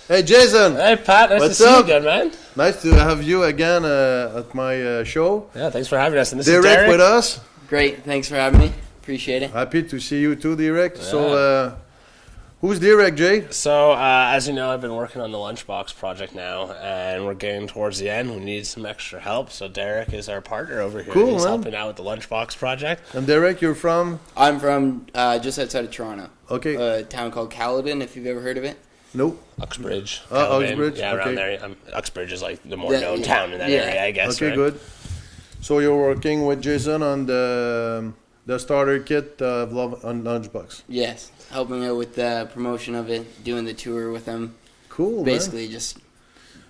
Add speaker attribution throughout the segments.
Speaker 1: Hey, Jason.
Speaker 2: Hey, Pat. Nice to see you again, man.
Speaker 1: Nice to have you again at my show.
Speaker 2: Yeah, thanks for having us. And this
Speaker 1: Derek
Speaker 2: is Derek
Speaker 1: with us.
Speaker 3: Great. Thanks for having me. Appreciate it.
Speaker 1: Happy to see you too, Derek. Yeah. So, who's Derek, Jay?
Speaker 2: So, as you know, I've been working on the LunchBox project now, and we're getting towards the end. We need some extra help, so Derek is our partner over here.
Speaker 1: Cool,
Speaker 2: He's
Speaker 1: man.
Speaker 2: helping out with the LunchBox project.
Speaker 1: And Derek, you're from?
Speaker 3: I'm from just outside of Toronto.
Speaker 1: Okay.
Speaker 3: A town called Caledon, if you've ever heard of it.
Speaker 1: Nope.
Speaker 2: Uxbridge.
Speaker 1: Uxbridge?
Speaker 2: Yeah,
Speaker 1: okay.
Speaker 2: around there. Uxbridge is like the more known town in that area, I guess.
Speaker 1: Okay,
Speaker 2: right?
Speaker 1: good. So you're working with Jason on the starter kit on LunchBox.
Speaker 3: Yes. Helping out with the promotion of it, doing the tour with him.
Speaker 1: Cool,
Speaker 3: Basically,
Speaker 1: man.
Speaker 3: just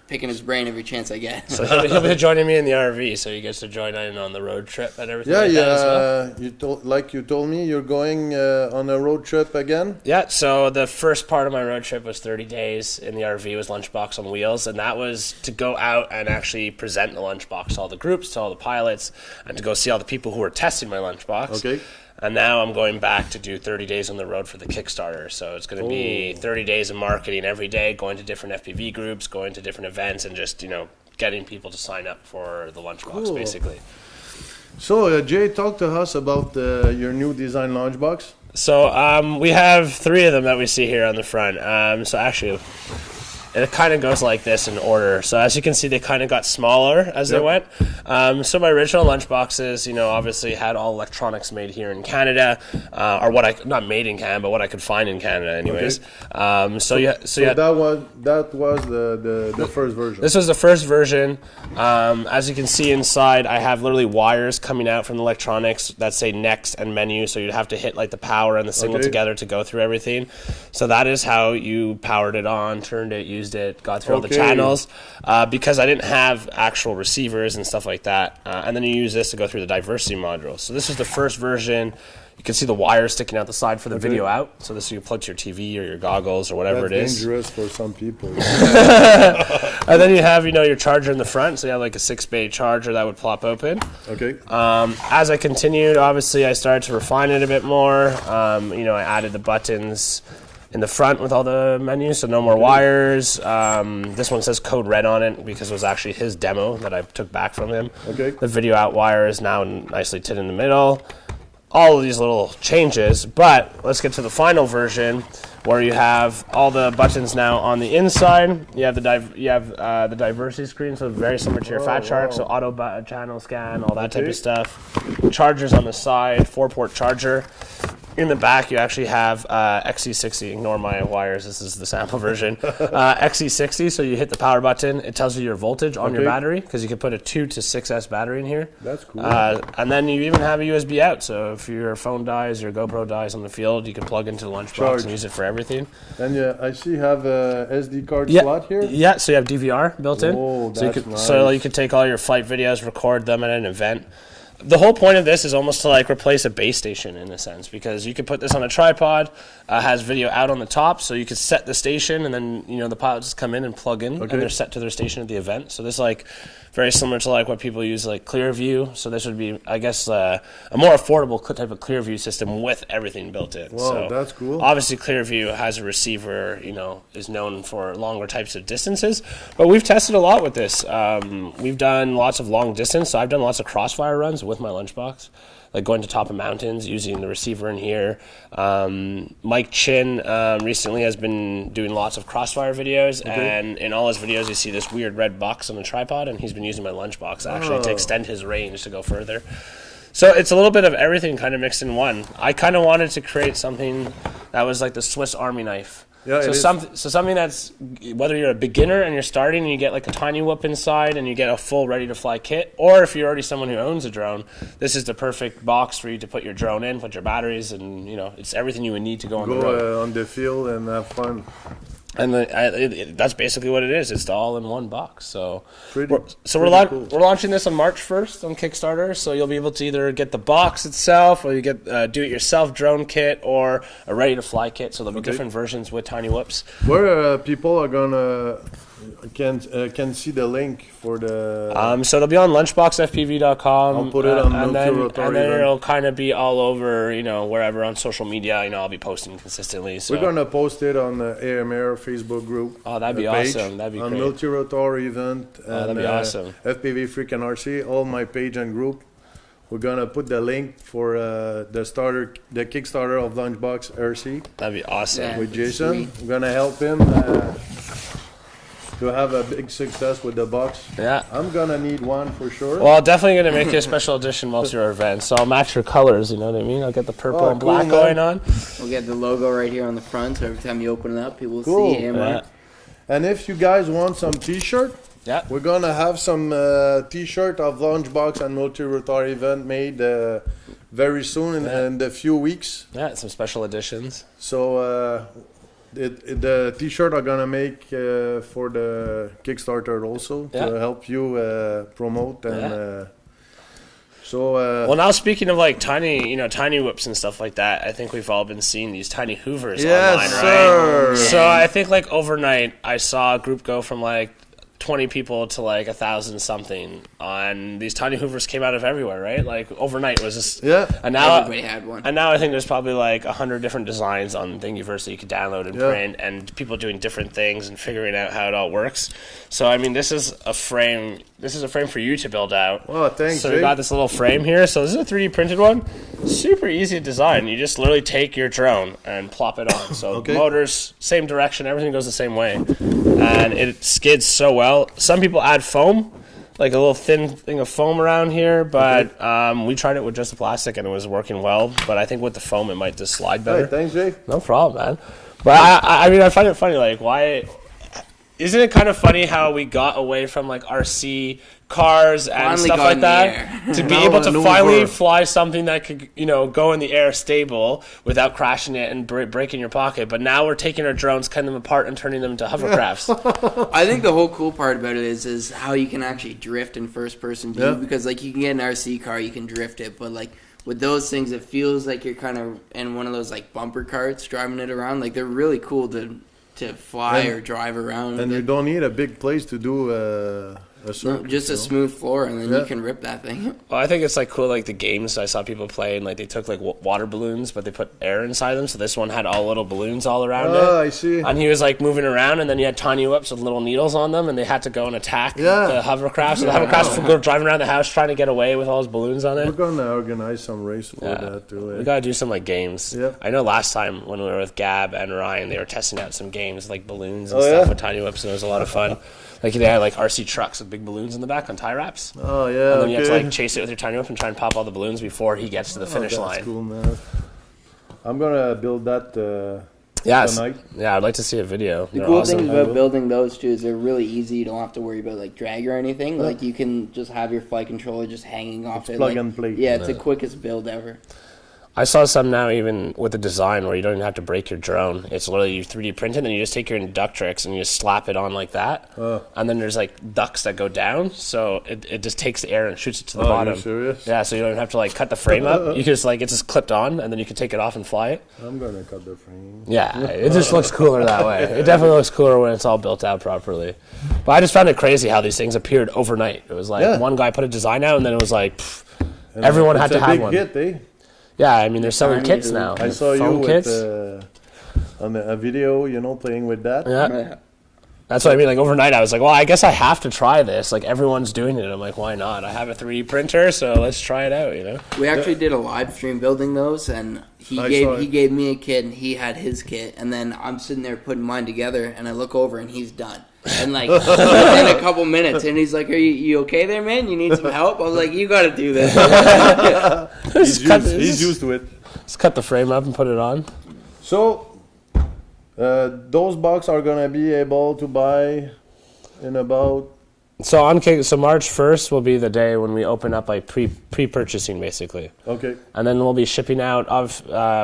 Speaker 3: picking his brain every chance I get.
Speaker 2: So he'll be joining me in the RV, so he gets to join in on the road trip and everything that as well.
Speaker 1: You told me you're going on a road trip again?
Speaker 2: Yeah, so the first part of my road trip was 30 days in the RV with LunchBox on wheels, and that was to go out and actually present the LunchBox to all the groups, to all the pilots, and to go see all the people who were testing my LunchBox.
Speaker 1: Okay.
Speaker 2: And now I'm going back to do 30 days on the road for the Kickstarter. So it's going to be 30 days of marketing every day, going to different FPV groups, going to different events, and just, getting people to sign up for the LunchBox, basically.
Speaker 1: So, Jay, talk to us about your new design LunchBox.
Speaker 2: So we have 3 of them that we see here on the front. So actually, it kind of goes like this in order. So as you can see, they kind of got smaller as they went. So my original lunchboxes, obviously had all electronics made here in Canada, or not made in Canada, but what I could find in Canada, anyways.
Speaker 1: Okay.
Speaker 2: So
Speaker 1: that was the first version.
Speaker 2: This was the first version. As you can see inside, I have literally wires coming out from the electronics that say next and menu. So you'd have to hit like the power and the signal together to go through everything. So that is how you powered it on, turned it, used it, got through all the channels, because I didn't have actual receivers and stuff like that. And then you use this to go through the diversity module. So this is the first version. You can see the wires sticking out the side for the video out. So this you plug to your TV or your goggles or whatever it is.
Speaker 1: Dangerous for some people.
Speaker 2: And then you have, your charger in the front. So you have like a 6-bay charger that would plop open.
Speaker 1: Okay.
Speaker 2: As I continued, obviously, I started to refine it a bit more. I added the buttons in the front with all the menus, so no more wires. This one says code red on it because it was actually his demo that I took back from him.
Speaker 1: Okay.
Speaker 2: The video out wire is now nicely tin in the middle. All of these little changes, but let's get to the final version where you have all the buttons now on the inside. You have the diversity screen, so very similar to your Fat Shark, so auto channel scan, all that type of stuff. Chargers on the side, 4-port charger. In the back, you actually have XC60. Ignore my wires. This is the sample version. XC60, so you hit the power button. It tells you your voltage on your battery because you can put a 2 to 6S battery in here.
Speaker 1: That's cool.
Speaker 2: And then you even have a USB out. So if your phone dies, your GoPro dies on the field, you can plug into the LunchBox and use it for everything.
Speaker 1: And I see you have a SD card slot here.
Speaker 2: Yeah, so you have DVR built in.
Speaker 1: Oh,
Speaker 2: that's
Speaker 1: nice.
Speaker 2: So you can take all your flight videos, record them at an event. The whole point of this is almost to replace a base station in a sense, because you could put this on a tripod, has video out on the top, so you could set the station and then the pilots just come in and plug in and they're set to their station at the event. So this very similar to what people use Clearview. So this would be, I guess, a more affordable type of Clearview system with everything built in.
Speaker 1: Wow,
Speaker 2: so
Speaker 1: that's cool.
Speaker 2: Obviously Clearview has a receiver, is known for longer types of distances, but we've tested a lot with this. We've done lots of long distance, so I've done lots of crossfire runs with my LunchBox, like going to top of mountains using the receiver in here. Mike Chin recently has been doing lots of crossfire videos, and in all his videos you see this weird red box on the tripod, and he's been using my LunchBox actually to extend his range to go further. So it's a little bit of everything kind of mixed in one. I kind of wanted to create something that was like the Swiss Army knife.
Speaker 1: Yeah,
Speaker 2: so something that's, whether you're a beginner and you're starting and you get a tiny whoop inside and you get a full ready-to-fly kit, or if you're already someone who owns a drone, this is the perfect box for you to put your drone in, put your batteries, and it's everything you would need to go on the road.
Speaker 1: On the field and have fun.
Speaker 2: And that's basically what it is. It's all in one box. So we're
Speaker 1: cool.
Speaker 2: launching this on March 1st on Kickstarter. So you'll be able to either get the box itself, or you get do-it-yourself drone kit, or a ready-to-fly kit. So there'll be different versions with tiny whoops.
Speaker 1: Where people are gonna can see the link for the.
Speaker 2: So it'll be on LunchBoxFPV.com.
Speaker 1: I'll put it on
Speaker 2: and then
Speaker 1: Multi-Rotary.
Speaker 2: it'll kind of be all over, wherever on social media. I'll be posting consistently. So
Speaker 1: We're gonna post it on the AMR Facebook group.
Speaker 2: Oh, that'd be
Speaker 1: page,
Speaker 2: awesome. That'd be
Speaker 1: on
Speaker 2: great.
Speaker 1: Multi-Rotary event.
Speaker 2: That'd be awesome.
Speaker 1: FPV Freaking RC, all my page and group. We're gonna put the link for the Kickstarter of LunchBoxRC
Speaker 2: That'd be awesome.
Speaker 3: Yeah.
Speaker 1: with Jason.
Speaker 3: Sweet.
Speaker 1: We're gonna help him to have a big success with the box.
Speaker 2: Yeah.
Speaker 1: I'm gonna need one for sure.
Speaker 2: Well, definitely going to make you a special edition multi-year event. So I'll match your colors, you know what I mean? I'll get the purple
Speaker 1: Oh,
Speaker 2: and black
Speaker 1: cool,
Speaker 2: going
Speaker 1: man.
Speaker 2: on.
Speaker 3: We'll get the logo right here on the front, so every time you open it up, people will
Speaker 1: Cool.
Speaker 3: see AMR.
Speaker 2: Yeah.
Speaker 1: And if you guys want some t-shirt,
Speaker 2: Yeah.
Speaker 1: we're gonna have some t-shirt of LunchBox and Multi-Rotary event made very soon in a few weeks.
Speaker 2: Yeah, some special editions.
Speaker 1: So the t-shirt are gonna make for the Kickstarter also
Speaker 2: Yeah.
Speaker 1: to help you promote and
Speaker 2: Yeah.
Speaker 1: so
Speaker 2: Well, now speaking of like tiny whips and stuff like that, I think we've all been seeing these tiny Hoovers
Speaker 1: yes
Speaker 2: online,
Speaker 1: sir.
Speaker 2: right? So I think like overnight, I saw a group go from like 20 people to like 1,000 something on these tiny Hoovers came out of everywhere, right? Like overnight was just
Speaker 1: Yeah.
Speaker 2: And now
Speaker 3: Everybody had one.
Speaker 2: And now I think there's probably like 100 different designs on Thingiverse that you could download and
Speaker 1: Yeah.
Speaker 2: print, and people doing different things and figuring out how it all works. So I mean, this is a frame. This is a frame for you to build out.
Speaker 1: Oh, thanks,
Speaker 2: So we
Speaker 1: Jake.
Speaker 2: got this little frame here. So this is a 3D printed one. Super easy to design. You just literally take your drone and plop it on. So
Speaker 1: Okay.
Speaker 2: motors, same direction, everything goes the same way, and it skids so well. Some people add foam, like a little thin thing of foam around here, but we tried it with just the plastic and it was working well. But I think with the foam, it might just slide better.
Speaker 1: Hey, thanks, Jake.
Speaker 2: No problem, man. But I mean, I find it funny. Like, why? Isn't it kind of funny how we got away from like RC cars and
Speaker 3: Finally
Speaker 2: stuff
Speaker 3: got
Speaker 2: like
Speaker 3: in the
Speaker 2: that
Speaker 3: air.
Speaker 2: to be
Speaker 1: Now
Speaker 2: able to
Speaker 1: an
Speaker 2: finally
Speaker 1: Uber.
Speaker 2: fly something that could, go in the air stable without crashing it and breaking your pocket? But now we're taking our drones, cutting them apart, and turning them into hovercrafts.
Speaker 3: I think the whole cool part about it is how you can actually drift in first person view,
Speaker 1: Yeah.
Speaker 3: because like you can get an RC car, you can drift it, but like with those things, it feels like you're kind of in one of those like bumper carts driving it around. Like they're really cool to fly
Speaker 1: And-
Speaker 3: or drive around.
Speaker 1: And you don't need a big place to do a circuit.
Speaker 3: Just a smooth floor, and then
Speaker 1: Yeah.
Speaker 3: you can rip that thing.
Speaker 2: Well, I think it's like cool, like the games I saw people playing. Like they took like water balloons, but they put air inside them. So this one had all little balloons all around it.
Speaker 1: Oh, I see.
Speaker 2: And he was like moving around, and then you had tiny whips with little needles on them, and they had to go and attack
Speaker 1: Yeah.
Speaker 2: the hovercraft. So the hovercraft would go driving around the house trying to get away with all his balloons on
Speaker 1: We're
Speaker 2: it.
Speaker 1: gonna organize some race for that too.
Speaker 2: We gotta do some like games.
Speaker 1: Yeah.
Speaker 2: I know last time when we were with Gab and Ryan, they were testing out some games like balloons and
Speaker 1: Oh,
Speaker 2: stuff
Speaker 1: yeah?
Speaker 2: with tiny whips, and it was a lot of fun. Like they had like RC trucks with big balloons in the back on tie wraps.
Speaker 1: Oh yeah.
Speaker 2: And then you have to
Speaker 1: okay.
Speaker 2: like chase it with your tiny whip and try and pop all the balloons before he gets to the finish
Speaker 1: that's
Speaker 2: line.
Speaker 1: cool, man. I'm gonna build that
Speaker 2: Yes.
Speaker 1: tonight.
Speaker 2: Yeah, I'd like to see a video.
Speaker 3: The
Speaker 2: They're
Speaker 3: cool
Speaker 2: awesome.
Speaker 3: thing about building those too is they're really easy. You don't have to worry about like drag or anything. Like you can just have your flight controller just hanging off it.
Speaker 1: plug
Speaker 3: like,
Speaker 1: and play.
Speaker 3: Yeah, it's the quickest build ever.
Speaker 2: I saw some now even with the design where you don't even have to break your drone. It's literally you 3D print it and you just take your inductrix and you just slap it on like that. And then there's like ducts that go down, so it just takes the air and shoots it to the
Speaker 1: Oh,
Speaker 2: bottom.
Speaker 1: you serious?
Speaker 2: Yeah, so you don't have to like cut the frame up. You can just like it's just clipped on and then you can take it off and fly it.
Speaker 1: I'm gonna cut the frame.
Speaker 2: Yeah, it just looks cooler that way. It definitely looks cooler when it's all built out properly. But I just found it crazy how these things appeared overnight. It was like one guy put a design out and then it was like
Speaker 1: And
Speaker 2: everyone
Speaker 1: it's
Speaker 2: had to
Speaker 1: a
Speaker 2: have
Speaker 1: big
Speaker 2: one.
Speaker 1: hit, eh?
Speaker 2: Yeah, I mean they're selling
Speaker 3: Tiny
Speaker 2: kits
Speaker 3: Hoov.
Speaker 2: now.
Speaker 1: I saw you
Speaker 2: Phone
Speaker 1: with
Speaker 2: kits.
Speaker 1: on a video, playing with that.
Speaker 2: Yeah. That's what I mean. Like overnight, I was like, well, I guess I have to try this. Like everyone's doing it. I'm like, why not? I have a 3D printer, so let's try it out.
Speaker 3: We actually did a live stream building those, and he
Speaker 1: I saw it.
Speaker 3: gave me a kit, and he had his kit, and then I'm sitting there putting mine together, and I look over, and he's done. And like in a couple minutes, and he's like, "Are you okay there, man? You need some help?" I was like, "You got to do this."
Speaker 1: He's used to it.
Speaker 2: Let's cut the frame up and put it on.
Speaker 1: So, those box are gonna be able to buy in about.
Speaker 2: So so March 1st will be the day when we open up like pre-purchasing basically,
Speaker 1: Okay.
Speaker 2: and then we'll be shipping out.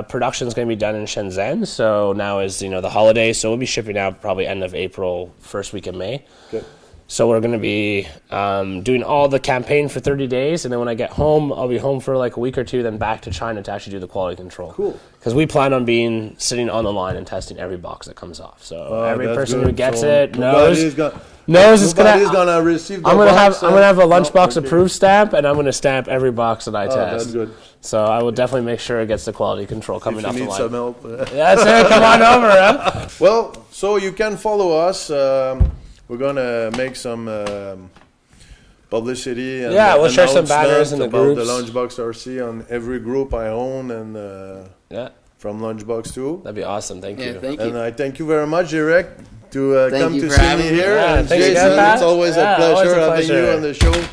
Speaker 2: Production's going to be done in Shenzhen. So now is the holiday, so we'll be shipping out probably end of April, first week of May.
Speaker 1: Okay.
Speaker 2: So we're going to be doing all the campaign for 30 days, and then when I get home, I'll be home for like a week or two, then back to China to actually do the quality control.
Speaker 1: Cool.
Speaker 2: Because we plan on sitting on the line and testing every box that comes off. So every person who gets
Speaker 1: So
Speaker 2: it knows it's
Speaker 1: nobody's
Speaker 2: gonna.
Speaker 1: gonna receive. The
Speaker 2: I'm gonna
Speaker 1: box,
Speaker 2: have a
Speaker 1: no,
Speaker 2: LunchBox
Speaker 1: okay.
Speaker 2: approved stamp, and I'm gonna stamp every box that I test.
Speaker 1: That's good.
Speaker 2: So I will definitely make sure it gets the quality control coming
Speaker 1: If
Speaker 2: off
Speaker 1: you
Speaker 2: the
Speaker 1: need
Speaker 2: line.
Speaker 1: some help.
Speaker 2: That's it. Come on over, huh?
Speaker 1: Well, so you can follow us. We're gonna make some publicity. And
Speaker 2: We'll share some banners in the
Speaker 1: about
Speaker 2: groups.
Speaker 1: the LunchBox RC on every group I own and from LunchBox too.
Speaker 2: That'd be awesome. Thank you.
Speaker 3: Thank
Speaker 1: And
Speaker 3: you.
Speaker 1: I thank you very much, Derek, to come
Speaker 3: you
Speaker 1: to
Speaker 3: for
Speaker 1: see me
Speaker 3: having me.
Speaker 1: here.
Speaker 2: Yeah,
Speaker 1: And
Speaker 2: thanks
Speaker 1: Jason,
Speaker 2: again, Pat.
Speaker 1: it's always a
Speaker 2: Yeah,
Speaker 1: pleasure
Speaker 2: always a
Speaker 1: having you
Speaker 2: pleasure.
Speaker 1: on the show.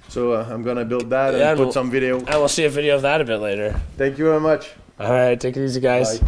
Speaker 1: So I'm gonna build that and
Speaker 2: and
Speaker 1: put some video.
Speaker 2: And we'll see a video of that a bit later.
Speaker 1: Thank you very much.
Speaker 2: All right, take it easy, guys.
Speaker 1: Bye.